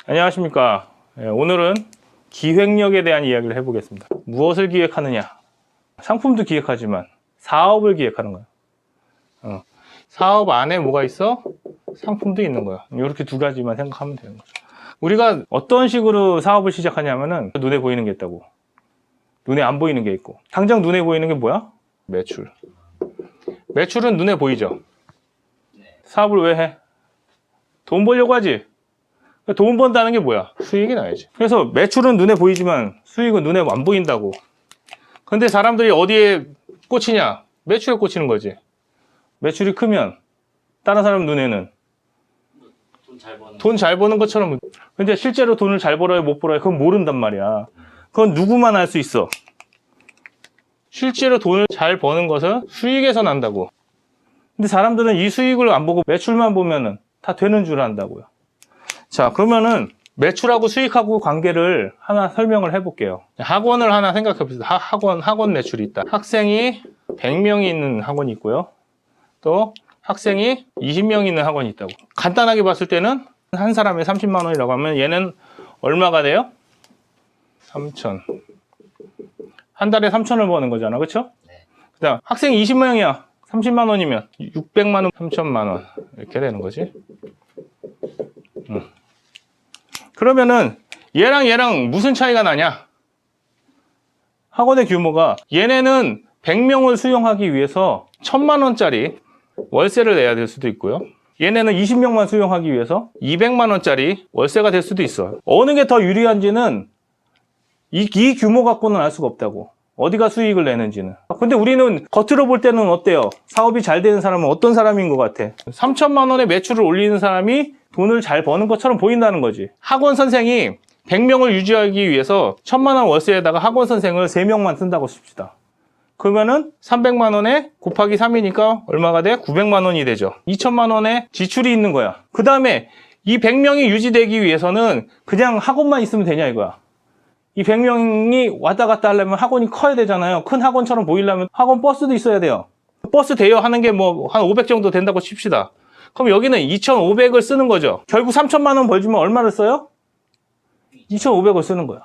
안녕하십니까. 오늘은 기획력에 대한 이야기를 해보겠습니다. 무엇을 기획하느냐? 상품도 기획하지만 사업을 기획하는 거야. 사업 안에 뭐가 있어? 상품도 있는 거야. 이렇게 두 가지만 생각하면 되는 거죠. 우리가 어떤 식으로 사업을 시작하냐면은 눈에 보이는 게 있다고. 눈에 안 보이는 게 있고. 당장 눈에 보이는 게 뭐야? 매출. 매출은 눈에 보이죠. 사업을 왜 해? 돈 벌려고 하지. 돈 번다는 게 뭐야? 수익이 나야지. 그래서 매출은 눈에 보이지만 수익은 눈에 안 보인다고. 근데 사람들이 어디에 꽂히냐? 매출에 꽂히는 거지. 매출이 크면 다른 사람 눈에는 돈 잘 버는 것처럼. 근데 실제로 돈을 잘 벌어요, 못 벌어요? 그건 모른단 말이야. 그건 누구만 알 수 있어. 실제로 돈을 잘 버는 것은 수익에서 난다고. 근데 사람들은 이 수익을 안 보고 매출만 보면은 다 되는 줄 안다고요. 자, 그러면은 매출하고 수익하고 관계를 하나 설명을 해볼게요. 학원을 하나 생각해 봅시다. 학원 매출이 있다. 학생이 100명이 있는 학원이 있고요. 또 학생이 20명이 있는 학원이 있다고. 간단하게 봤을 때는 한 사람에 30만 원이라고 하면 얘는 얼마가 돼요? 3천. 한 달에 3천을 버는 거잖아. 그쵸? 그다음 학생이 20명이야. 30만 원이면 600만 원, 3천만 원 이렇게 되는 거지. 그러면은 얘랑 무슨 차이가 나냐? 학원의 규모가 얘네는 100명을 수용하기 위해서 1000만 원짜리 월세를 내야 될 수도 있고요. 얘네는 20명만 수용하기 위해서 200만 원짜리 월세가 될 수도 있어. 어느 게 더 유리한지는 이 규모 갖고는 알 수가 없다고. 어디가 수익을 내는지는. 근데 우리는 겉으로 볼 때는 어때요? 사업이 잘 되는 사람은 어떤 사람인 것 같아? 3천만 원의 매출을 올리는 사람이 돈을 잘 버는 것처럼 보인다는 거지. 학원 선생이 100명을 유지하기 위해서 1000만 원 월세에다가 학원 선생을 3명만 쓴다고 칩시다. 그러면은 300만 원에 곱하기 3이니까 얼마가 돼? 900만 원이 되죠. 2천만 원의 지출이 있는 거야. 그 다음에 이 100명이 유지되기 위해서는 그냥 학원만 있으면 되냐 이거야. 이 100명이 왔다 갔다 하려면 학원이 커야 되잖아요. 큰 학원처럼 보이려면 학원 버스도 있어야 돼요. 버스 대여하는 게 뭐 한 500 정도 된다고 칩시다. 그럼 여기는 2,500을 쓰는 거죠. 결국 3천만 원 벌지만 얼마를 써요? 2,500을 쓰는 거야.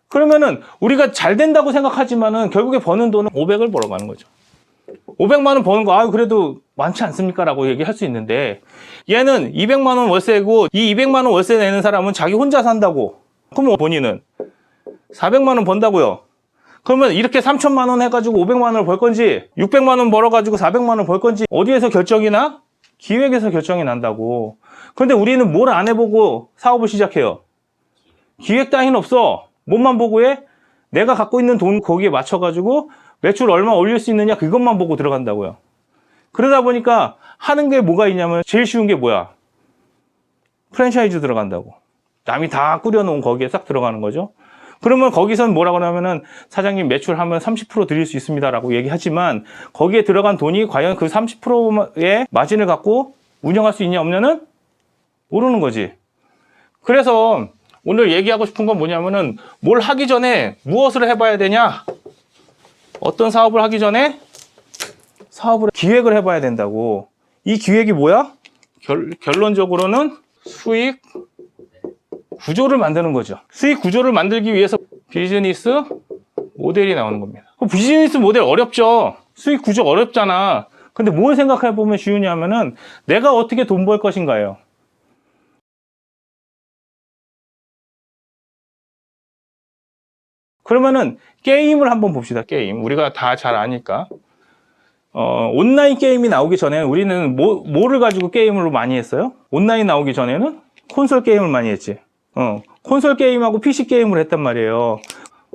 그러면은 우리가 잘 된다고 생각하지만은 결국에 버는 돈은 500을 벌어가는 거죠. 500만 원 버는 거 그래도 많지 않습니까? 라고 얘기할 수 있는데 얘는 200만 원 월세고 이 200만 원 월세 내는 사람은 자기 혼자 산다고. 그럼 본인은 400만 원 번다고요. 그러면 이렇게 3천만 원 해가지고 500만 원을 벌 건지 600만 원 벌어가지고 400만 원 벌 건지 어디에서 결정이 나? 기획에서 결정이 난다고. 그런데 우리는 뭘 안 해보고 사업을 시작해요. 기획 따위는 없어. 뭐만 보고 해? 내가 갖고 있는 돈 거기에 맞춰가지고 매출 얼마 올릴 수 있느냐 그것만 보고 들어간다고요. 그러다 보니까 하는 게 뭐가 있냐면 제일 쉬운 게 뭐야? 프랜차이즈 들어간다고. 남이 다 꾸려놓은 거기에 싹 들어가는 거죠. 그러면 거기선 뭐라고 하냐면은 사장님 매출하면 30% 드릴 수 있습니다 라고 얘기하지만 거기에 들어간 돈이 과연 그 30%의 마진을 갖고 운영할 수 있냐 없냐는 모르는 거지. 그래서 오늘 얘기하고 싶은 건 뭐냐면은 뭘 하기 전에 무엇을 해봐야 되냐? 어떤 사업을 하기 전에 사업을 기획을 해봐야 된다고. 이 기획이 뭐야? 결론적으로는 수익 구조를 만드는 거죠. 수익 구조를 만들기 위해서 비즈니스 모델이 나오는 겁니다. 비즈니스 모델 어렵죠. 수익 구조 어렵잖아. 근데 뭘 생각해 보면 쉬우냐면은 내가 어떻게 돈 벌 것인가요? 그러면은 게임을 한번 봅시다. 게임. 우리가 다 잘 아니까. 온라인 게임이 나오기 전에는 우리는 뭐를 가지고 게임을 많이 했어요? 온라인 나오기 전에는 콘솔 게임을 많이 했지. 콘솔 게임하고 PC 게임을 했단 말이에요.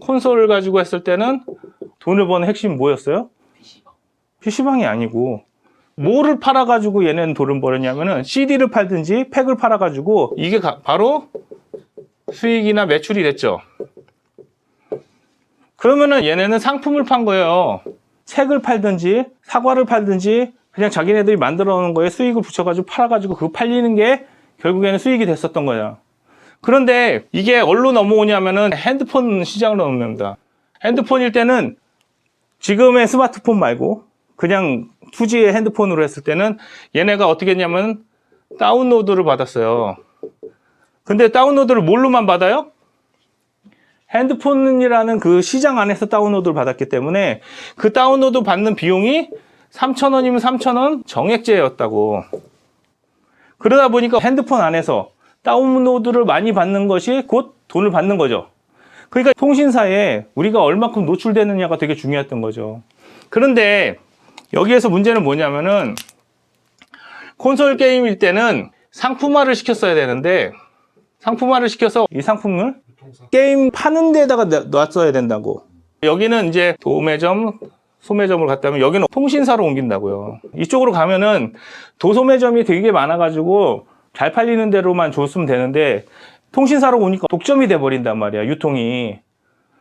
콘솔을 가지고 했을 때는 돈을 버는 핵심이 뭐였어요? PC방이 아니고 뭐를 팔아가지고 얘네는 돈을 벌었냐면은 CD를 팔든지 팩을 팔아가지고 이게 바로 수익이나 매출이 됐죠. 그러면은 얘네는 상품을 판 거예요. 책을 팔든지 사과를 팔든지 그냥 자기네들이 만들어 놓은 거에 수익을 붙여가지고 팔아가지고 그거 팔리는 게 결국에는 수익이 됐었던 거야. 그런데 이게 어디로 넘어오냐면은 핸드폰 시장으로 넘어옵니다. 핸드폰일 때는 지금의 스마트폰 말고 그냥 2G의 핸드폰으로 했을 때는 얘네가 어떻게 했냐면 다운로드를 받았어요. 근데 다운로드를 뭘로만 받아요? 핸드폰이라는 그 시장 안에서 다운로드를 받았기 때문에 그 다운로드 받는 비용이 3,000원이면 3,000원 정액제였다고. 그러다 보니까 핸드폰 안에서 다운로드를 많이 받는 것이 곧 돈을 받는 거죠. 그러니까 통신사에 우리가 얼마큼 노출되느냐가 되게 중요했던 거죠. 그런데 여기에서 문제는 뭐냐면은 콘솔 게임일 때는 상품화를 시켰어야 되는데 상품화를 시켜서 이 상품을 게임 파는 데다가 놨어야 된다고. 여기는 이제 도매점, 소매점을 갔다면 여기는 통신사로 옮긴다고요. 이쪽으로 가면은 도소매점이 되게 많아가지고 잘 팔리는 대로만 줬으면 되는데 통신사로 오니까 독점이 돼버린단 말이야, 유통이.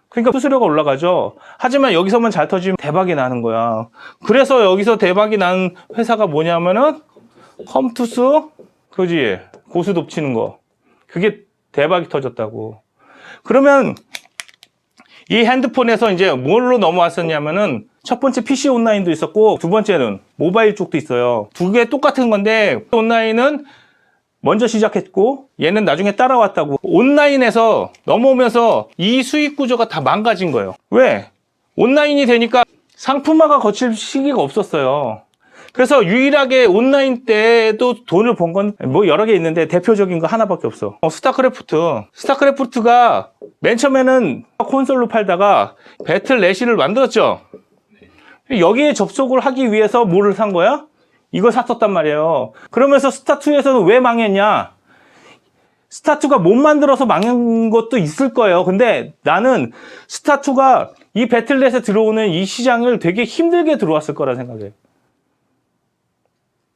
그러니까 수수료가 올라가죠. 하지만 여기서만 잘 터지면 대박이 나는 거야. 그래서 여기서 대박이 난 회사가 뭐냐면은 컴투스, 그지? 고수 덮치는 거. 그게 대박이 터졌다고. 그러면 이 핸드폰에서 이제 뭘로 넘어왔었냐면은 첫 번째 PC 온라인도 있었고 두 번째는 모바일 쪽도 있어요. 두 개 똑같은 건데 온라인은 먼저 시작했고 얘는 나중에 따라왔다고. 온라인에서 넘어오면서 이 수익 구조가 다 망가진 거예요. 왜? 온라인이 되니까 상품화가 거칠 시기가 없었어요. 그래서 유일하게 온라인 때도 돈을 번 건 뭐 여러 개 있는데 대표적인 거 하나밖에 없어. 스타크래프트가 맨 처음에는 콘솔로 팔다가 배틀 내시를 만들었죠. 여기에 접속을 하기 위해서 뭐를 산 거야? 이걸 샀었단 말이에요. 그러면서 스타2에서는 왜 망했냐? 스타2가 못 만들어서 망한 것도 있을 거예요. 근데 나는 스타2가 이 배틀넷에 들어오는 이 시장을 되게 힘들게 들어왔을 거라 생각해요.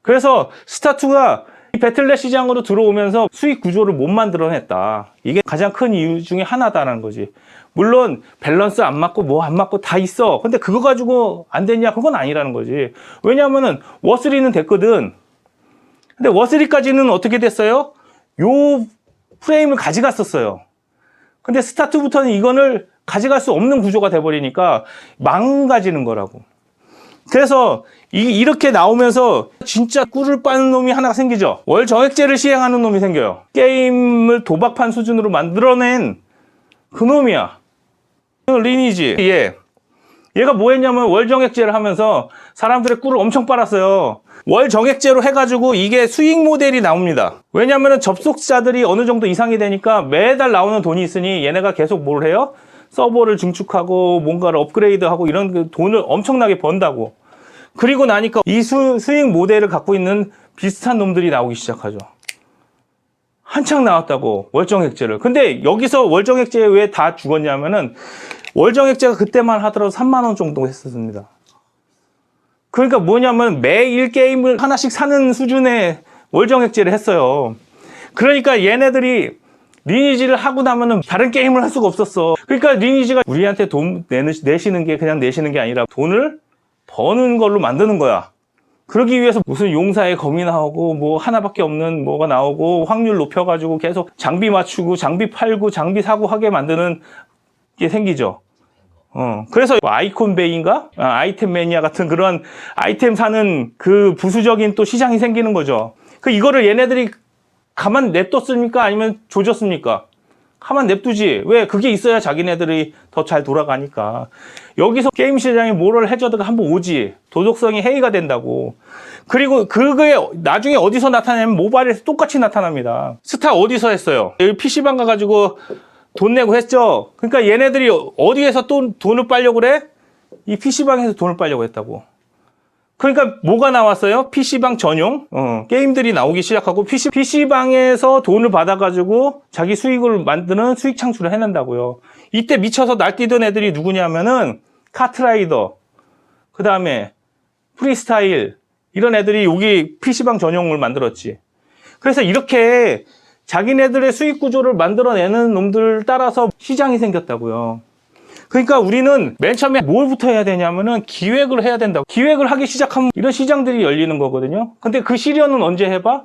그래서 스타2가 이 배틀넷 시장으로 들어오면서 수익 구조를 못 만들어냈다. 이게 가장 큰 이유 중에 하나다라는 거지. 물론 밸런스 안 맞고 뭐 안 맞고 다 있어. 근데 그거 가지고 안 됐냐? 그건 아니라는 거지. 왜냐하면은 워3는 됐거든. 근데 워3까지는 어떻게 됐어요? 요 프레임을 가져갔었어요. 근데 스타2부터는 이거를 가져갈 수 없는 구조가 돼버리니까 망가지는 거라고. 그래서 이렇게 나오면서 진짜 꿀을 빠는 놈이 하나가 생기죠. 월 정액제를 시행하는 놈이 생겨요. 게임을 도박판 수준으로 만들어낸 그 놈이야. 리니지. 얘가 뭐 했냐면 월 정액제를 하면서 사람들의 꿀을 엄청 빨았어요. 월 정액제로 해가지고 이게 수익 모델이 나옵니다. 왜냐면은 접속자들이 어느 정도 이상이 되니까 매달 나오는 돈이 있으니 얘네가 계속 뭘 해요? 서버를 증축하고 뭔가를 업그레이드하고 이런 돈을 엄청나게 번다고. 그리고 나니까 이 수익 모델을 갖고 있는 비슷한 놈들이 나오기 시작하죠. 한창 나왔다고, 월정액제를. 근데 여기서 월정액제 왜 다 죽었냐면은 월정액제가 그때만 하더라도 3만 원 정도 했었습니다. 그러니까 뭐냐면 매일 게임을 하나씩 사는 수준의 월정액제를 했어요. 그러니까 얘네들이 리니지를 하고 나면은 다른 게임을 할 수가 없었어. 그러니까 리니지가 우리한테 돈 내시는 게 그냥 내시는 게 아니라 돈을 버는 걸로 만드는 거야. 그러기 위해서 무슨 용사의 검이 나오고 뭐 하나밖에 없는 뭐가 나오고 확률 높여가지고 계속 장비 맞추고 장비 팔고 장비 사고 하게 만드는 게 생기죠. 그래서 아이콘 베이인가? 아이템 매니아 같은 그런 아이템 사는 그 부수적인 또 시장이 생기는 거죠. 이거를 얘네들이 가만 냅뒀습니까? 아니면 조졌습니까? 가만 냅두지. 왜? 그게 있어야 자기네들이 더 잘 돌아가니까. 여기서 게임 시장에 뭐를 해줘도 한번 오지. 도덕성이 해이가 된다고. 그리고 그게 나중에 어디서 나타나냐면 모바일에서 똑같이 나타납니다. 스타 어디서 했어요? 여기 PC방 가가지고 돈 내고 했죠. 그러니까 얘네들이 어디에서 또 돈을 빨려고 그래? 이 PC방에서 돈을 빨려고 했다고. 그러니까 뭐가 나왔어요? PC방 전용 게임들이 나오기 시작하고 PC방에서 돈을 받아가지고 자기 수익을 만드는 수익 창출을 해낸다고요. 이때 미쳐서 날뛰던 애들이 누구냐면은 카트라이더, 그 다음에 프리스타일 이런 애들이 여기 PC방 전용을 만들었지. 그래서 이렇게 자기네들의 수익 구조를 만들어내는 놈들 따라서 시장이 생겼다고요. 그러니까 우리는 맨 처음에 뭘부터 해야 되냐면은 기획을 해야 된다고. 기획을 하기 시작하면 이런 시장들이 열리는 거거든요. 근데 그 시련은 언제 해봐?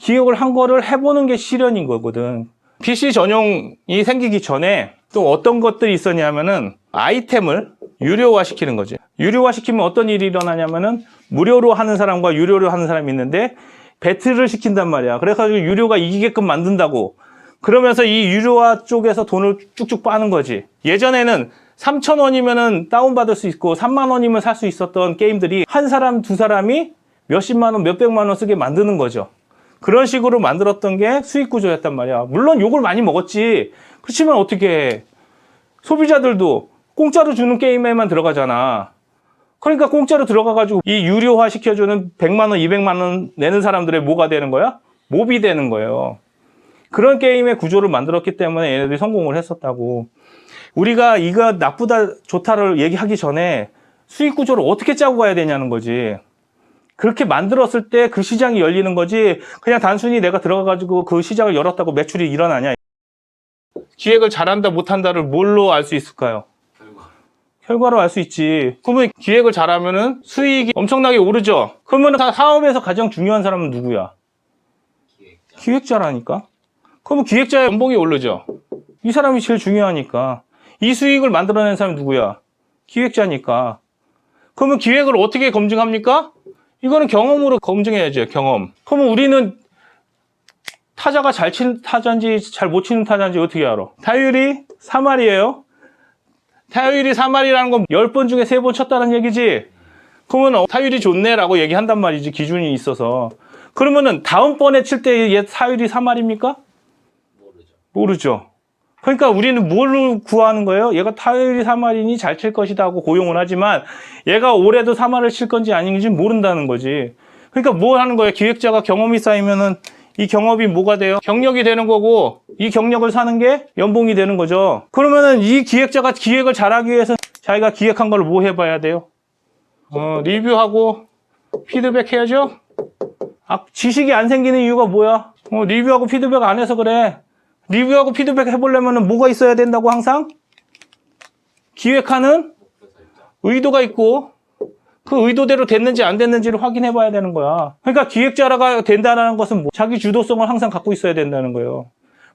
기획을 한 거를 해보는 게 시련인 거거든. PC 전용이 생기기 전에 또 어떤 것들이 있었냐면은 아이템을 유료화 시키는 거지. 유료화 시키면 어떤 일이 일어나냐면은 무료로 하는 사람과 유료로 하는 사람이 있는데 배틀을 시킨단 말이야. 그래가지고 유료가 이기게끔 만든다고. 그러면서 이 유료화 쪽에서 돈을 쭉쭉 빠는 거지. 예전에는 3,000원이면은 다운받을 수 있고 3만 원이면 살 수 있었던 게임들이 한 사람, 두 사람이 몇십만 원, 몇백만 원 쓰게 만드는 거죠. 그런 식으로 만들었던 게 수익 구조였단 말이야. 물론 욕을 많이 먹었지. 그렇지만 어떻게 해. 소비자들도 공짜로 주는 게임에만 들어가잖아. 그러니까 공짜로 들어가가지고 이 유료화 시켜주는 100만 원, 200만 원 내는 사람들의 뭐가 되는 거야? 몹이 되는 거예요. 그런 게임의 구조를 만들었기 때문에 얘네들이 성공을 했었다고. 우리가 이거 나쁘다, 좋다를 얘기하기 전에 수익 구조를 어떻게 짜고 가야 되냐는 거지. 그렇게 만들었을 때 그 시장이 열리는 거지, 그냥 단순히 내가 들어가가지고 그 시장을 열었다고 매출이 일어나냐. 기획을 잘한다, 못한다를 뭘로 알 수 있을까요? 결과로 알 수 있지. 그러면 기획을 잘하면은 수익이 엄청나게 오르죠. 그러면 사업에서 가장 중요한 사람은 누구야? 기획자라니까. 그러면 기획자의 연봉이 오르죠. 이 사람이 제일 중요하니까. 이 수익을 만들어낸 사람이 누구야? 기획자니까. 그러면 기획을 어떻게 검증합니까? 이거는 경험으로 검증해야죠. 경험. 그러면 우리는 타자가 잘 치는 타자인지 잘 못 치는 타자인지 어떻게 알아? 타율이 3할이에요. 타율이 3할이라는 건 10번 중에 3번 쳤다는 얘기지. 그러면 타율이 좋네라고 얘기한단 말이지. 기준이 있어서. 그러면은 다음번에 칠 때 얘 타율이 3할입니까? 모르죠. 그러니까 우리는 뭘로 구하는 거예요? 얘가 타율이 3할이니 잘 칠 것이다 하고 고용을 하지만 얘가 올해도 3할을 칠 건지 아닌지 모른다는 거지. 그러니까 뭘 하는 거예요? 기획자가 경험이 쌓이면은 이 경험이 뭐가 돼요? 경력이 되는 거고, 이 경력을 사는 게 연봉이 되는 거죠. 그러면은 이 기획자가 기획을 잘하기 위해서 자기가 기획한 걸 뭐 해봐야 돼요? 리뷰하고 피드백 해야죠? 지식이 안 생기는 이유가 뭐야? 리뷰하고 피드백 안 해서 그래. 리뷰하고 피드백 해보려면 뭐가 있어야 된다고 항상? 기획하는 의도가 있고 그 의도대로 됐는지 안 됐는지를 확인해 봐야 되는 거야. 그러니까 기획자가 된다는 것은 자기 주도성을 항상 갖고 있어야 된다는 거예요.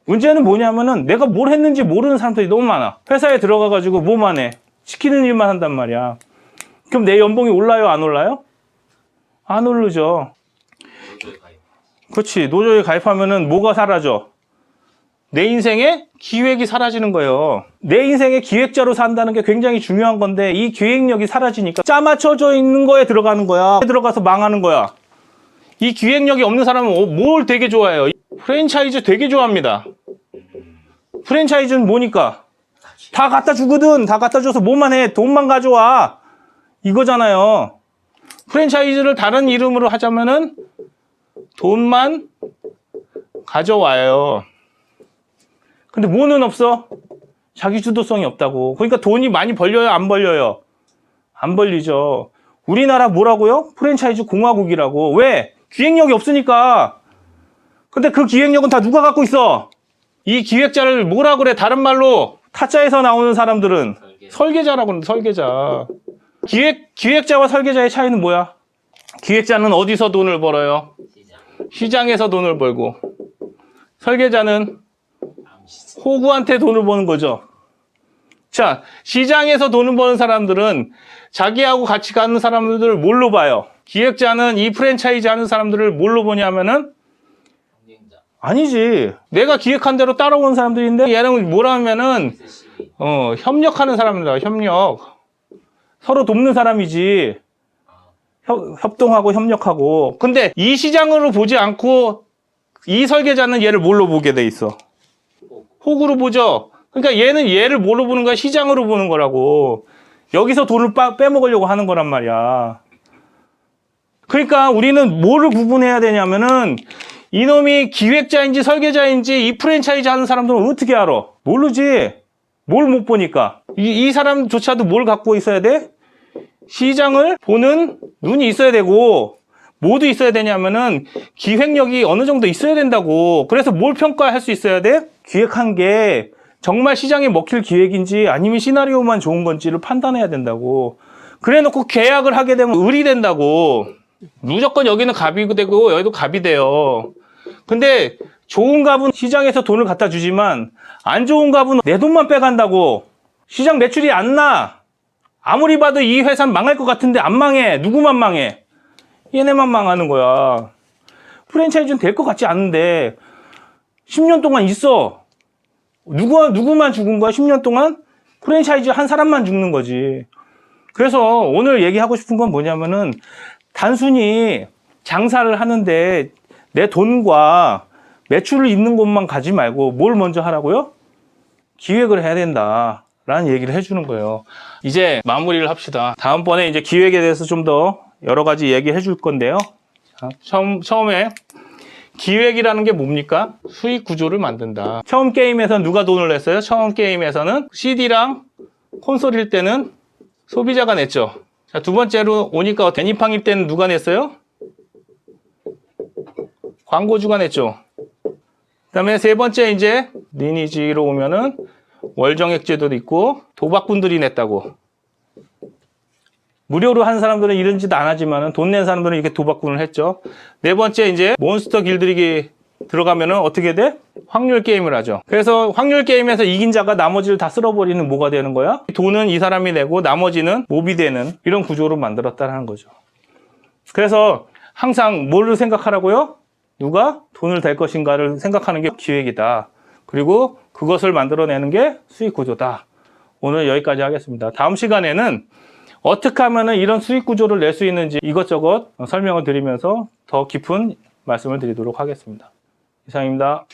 문제는 뭐냐면은 내가 뭘 했는지 모르는 사람들이 너무 많아. 회사에 들어가가지고 뭐만 해? 시키는 일만 한단 말이야. 그럼 내 연봉이 올라요? 안 올라요? 안 오르죠. 그렇지. 노조에 가입하면은 뭐가 사라져? 내 인생의 기획이 사라지는 거예요. 내 인생의 기획자로 산다는 게 굉장히 중요한 건데 이 기획력이 사라지니까 짜맞춰져 있는 거에 들어가는 거야. 들어가서 망하는 거야. 이 기획력이 없는 사람은 뭘 되게 좋아해요? 프랜차이즈 되게 좋아합니다. 프랜차이즈는 뭐니까? 다 갖다 주거든. 다 갖다 줘서 뭐만 해? 돈만 가져와. 이거잖아요. 프랜차이즈를 다른 이름으로 하자면은 돈만 가져와요. 근데 뭐는 없어? 자기 주도성이 없다고. 그러니까 돈이 많이 벌려요? 안 벌려요? 안 벌리죠. 우리나라 뭐라고요? 프랜차이즈 공화국이라고. 왜? 기획력이 없으니까. 근데 그 기획력은 다 누가 갖고 있어? 이 기획자를 뭐라 그래? 다른 말로 타짜에서 나오는 사람들은 설계자라고 하는데, 설계자. 기획자와 설계자의 차이는 뭐야? 기획자는 어디서 돈을 벌어요? 시장에서 돈을 벌고, 설계자는 호구한테 돈을 버는 거죠. 자, 시장에서 돈을 버는 사람들은 자기하고 같이 가는 사람들을 뭘로 봐요? 기획자는 이 프랜차이즈 하는 사람들을 뭘로 보냐면은 아니지. 내가 기획한 대로 따라온 사람들인데 얘는 뭐라 하면은 협력하는 사람이다. 협력. 서로 돕는 사람이지. 협동하고 협력하고. 근데 이 시장으로 보지 않고 이 설계자는 얘를 뭘로 보게 돼 있어? 호구로 보죠. 그러니까 얘는 얘를 뭐로 보는 거야? 시장으로 보는 거라고. 여기서 돈을 빼먹으려고 하는 거란 말이야. 그러니까 우리는 뭐를 구분해야 되냐면은 이놈이 기획자인지 설계자인지 이 프랜차이즈 하는 사람들은 어떻게 알아? 모르지. 뭘 못 보니까. 이 사람조차도 뭘 갖고 있어야 돼? 시장을 보는 눈이 있어야 되고, 뭐도 있어야 되냐면은 기획력이 어느 정도 있어야 된다고. 그래서 뭘 평가할 수 있어야 돼? 기획한 게 정말 시장에 먹힐 기획인지 아니면 시나리오만 좋은 건지를 판단해야 된다고. 그래 놓고 계약을 하게 되면 을이 된다고. 무조건 여기는 갑이 되고 여기도 갑이 돼요. 근데 좋은 갑은 시장에서 돈을 갖다 주지만 안 좋은 갑은 내 돈만 빼간다고. 시장 매출이 안 나. 아무리 봐도 이 회사는 망할 것 같은데 안 망해. 누구만 망해? 얘네만 망하는 거야. 프랜차이즈는 될 것 같지 않은데 10년 동안 있어. 누구만 죽은 거야? 10년 동안 프랜차이즈 한 사람만 죽는 거지. 그래서 오늘 얘기하고 싶은 건 뭐냐면은 단순히 장사를 하는데 내 돈과 매출을 있는 곳만 가지 말고 뭘 먼저 하라고요? 기획을 해야 된다라는 얘기를 해주는 거예요. 이제 마무리를 합시다. 다음번에 이제 기획에 대해서 좀 더 여러 가지 얘기해 줄 건데요. 자, 처음에 기획이라는 게 뭡니까? 수익 구조를 만든다. 처음 게임에서는 누가 돈을 냈어요? 처음 게임에서는 CD랑 콘솔일 때는 소비자가 냈죠. 자, 두 번째로 오니까 애니팡일 때는 누가 냈어요? 광고주가 냈죠. 그 다음에 세 번째 이제 리니지로 오면은 월정액제도 있고 도박꾼들이 냈다고. 무료로 한 사람들은 이런 짓 안 하지만은 돈 낸 사람들은 이렇게 도박꾼을 했죠. 네 번째 이제 몬스터 길들이기 들어가면은 어떻게 돼? 확률 게임을 하죠. 그래서 확률 게임에서 이긴 자가 나머지를 다 쓸어버리는 뭐가 되는 거야? 돈은 이 사람이 내고 나머지는 몹이 되는 이런 구조로 만들었다는 거죠. 그래서 항상 뭐를 생각하라고요? 누가 돈을 댈 것인가를 생각하는 게 기획이다. 그리고 그것을 만들어내는 게 수익 구조다. 오늘 여기까지 하겠습니다. 다음 시간에는 어떻게 하면 이런 수익 구조를 낼 수 있는지 이것저것 설명을 드리면서 더 깊은 말씀을 드리도록 하겠습니다. 이상입니다.